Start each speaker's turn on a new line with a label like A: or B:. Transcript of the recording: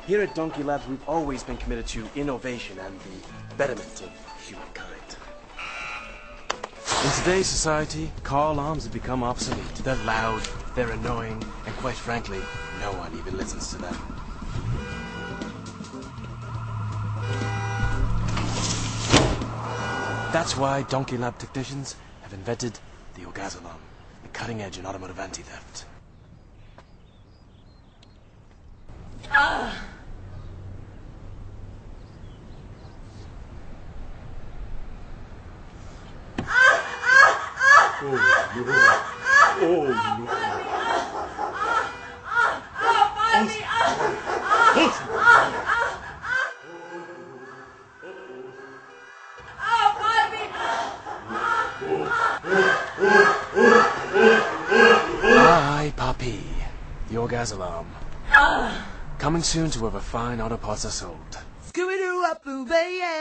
A: Here at Donkey Labs, we've always been committed to innovation and the betterment of humankind. In today's society, car alarms have become obsolete. They're loud, they're annoying, and quite frankly, no one even listens to them. That's why Donkey Lab technicians have invented the Orgasmalarm, the cutting edge in automotive anti-theft.
B: Oh no! Oh no!
A: Hi, Poppy. The Orgasmalarm. Coming soon to wherever fine auto parts are sold.
C: Scooby-Doo up, boo, baby.